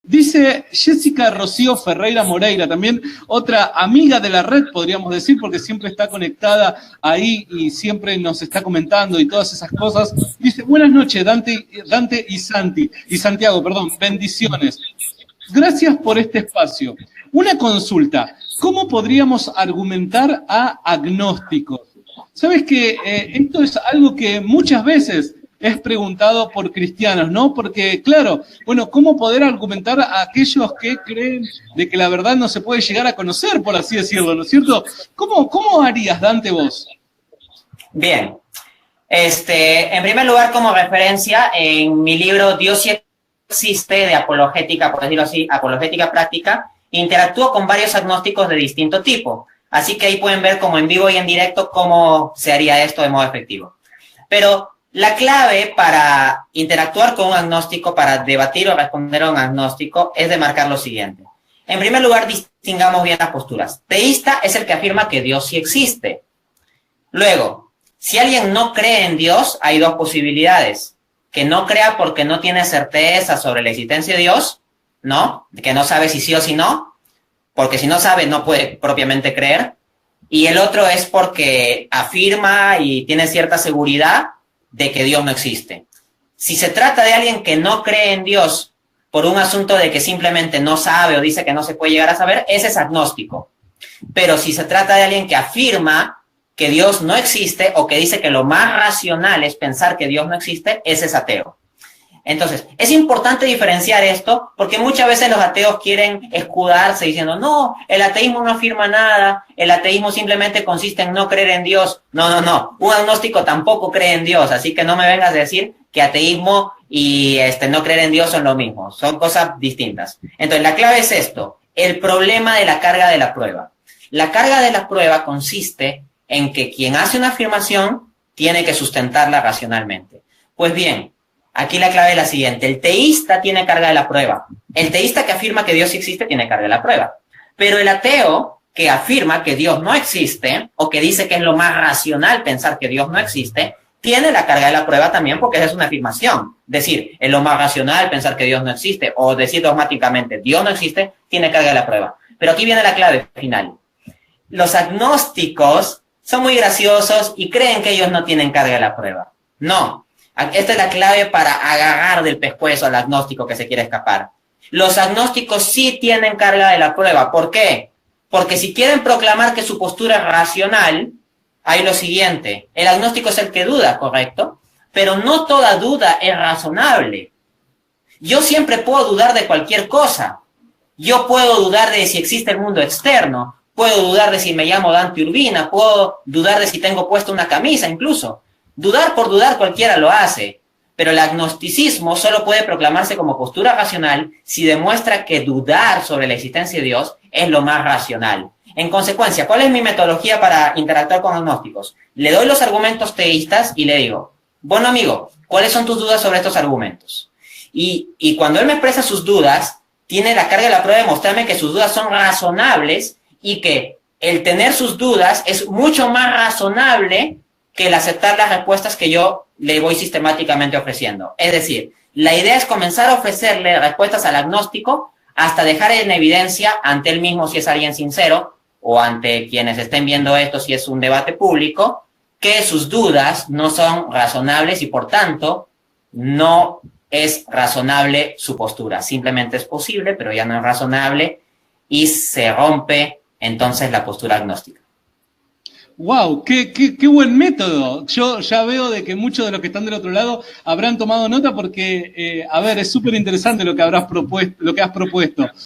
Dice Jessica Rocío Ferreira Moreira, también otra amiga de la red, podríamos decir, porque siempre está conectada ahí y siempre nos está comentando y todas esas cosas. Dice, buenas noches, Dante y Santiago, perdón, bendiciones. Gracias por este espacio. Una consulta, ¿cómo podríamos argumentar a agnósticos? Sabes que esto es algo que muchas veces es preguntado por cristianos, ¿no? Porque, claro, bueno, ¿cómo poder argumentar a aquellos que creen de que la verdad no se puede llegar a conocer, por así decirlo, ¿no es cierto? ¿Cómo harías, Dante, vos? Bien. En primer lugar, como referencia, en mi libro Dios sí existe, de apologética, por decirlo así, apologética práctica, interactúo con varios agnósticos de distinto tipo. Así que ahí pueden ver como en vivo y en directo cómo se haría esto de modo efectivo. Pero la clave para interactuar con un agnóstico, para debatir o responder a un agnóstico, es de marcar lo siguiente. En primer lugar, distingamos bien las posturas. Teísta es el que afirma que Dios sí existe. Luego, si alguien no cree en Dios, hay dos posibilidades. Que no crea porque no tiene certeza sobre la existencia de Dios, ¿no? Que no sabe si sí o si no, porque si no sabe no puede propiamente creer. Y el otro es porque afirma y tiene cierta seguridad de que Dios no existe. Si se trata de alguien que no cree en Dios por un asunto de que simplemente no sabe o dice que no se puede llegar a saber, ese es agnóstico. Pero si se trata de alguien que afirma que Dios no existe o que dice que lo más racional es pensar que Dios no existe, ese es ateo. Entonces, es importante diferenciar esto porque muchas veces los ateos quieren escudarse diciendo, no, el ateísmo no afirma nada, el ateísmo simplemente consiste en no creer en Dios. No. Un agnóstico tampoco cree en Dios, así que no me vengas a decir que ateísmo y no creer en Dios son lo mismo, son cosas distintas. Entonces, la clave es esto, el problema de la carga de la prueba. La carga de la prueba consiste en que quien hace una afirmación tiene que sustentarla racionalmente. Pues bien, aquí la clave es la siguiente. El teísta tiene carga de la prueba. El teísta que afirma que Dios existe tiene carga de la prueba. Pero el ateo que afirma que Dios no existe o que dice que es lo más racional pensar que Dios no existe, tiene la carga de la prueba también porque esa es una afirmación. Decir, es lo más racional pensar que Dios no existe o decir dogmáticamente Dios no existe, tiene carga de la prueba. Pero aquí viene la clave final. Los agnósticos son muy graciosos y creen que ellos no tienen carga de la prueba. No. Esta es la clave para agarrar del pescuezo al agnóstico que se quiere escapar. Los agnósticos sí tienen carga de la prueba. ¿Por qué? Porque si quieren proclamar que su postura es racional, hay lo siguiente. El agnóstico es el que duda, ¿correcto? Pero no toda duda es razonable. Yo siempre puedo dudar de cualquier cosa. Yo puedo dudar de si existe el mundo externo. Puedo dudar de si me llamo Dante Urbina. Puedo dudar de si tengo puesta una camisa, incluso. Dudar por dudar cualquiera lo hace, pero el agnosticismo solo puede proclamarse como postura racional si demuestra que dudar sobre la existencia de Dios es lo más racional. En consecuencia, ¿cuál es mi metodología para interactuar con agnósticos? Le doy los argumentos teístas y le digo, bueno amigo, ¿cuáles son tus dudas sobre estos argumentos? Y cuando él me expresa sus dudas, tiene la carga de la prueba de mostrarme que sus dudas son razonables y que el tener sus dudas es mucho más razonable que el aceptar las respuestas que yo le voy sistemáticamente ofreciendo. Es decir, la idea es comenzar a ofrecerle respuestas al agnóstico hasta dejar en evidencia ante él mismo, si es alguien sincero, o ante quienes estén viendo esto, si es un debate público, que sus dudas no son razonables y, por tanto, no es razonable su postura. Simplemente es posible, pero ya no es razonable y se rompe entonces la postura agnóstica. ¡Wow! ¡Qué buen método! Yo ya veo de que muchos de los que están del otro lado habrán tomado nota porque, a ver, es súper interesante lo que has propuesto.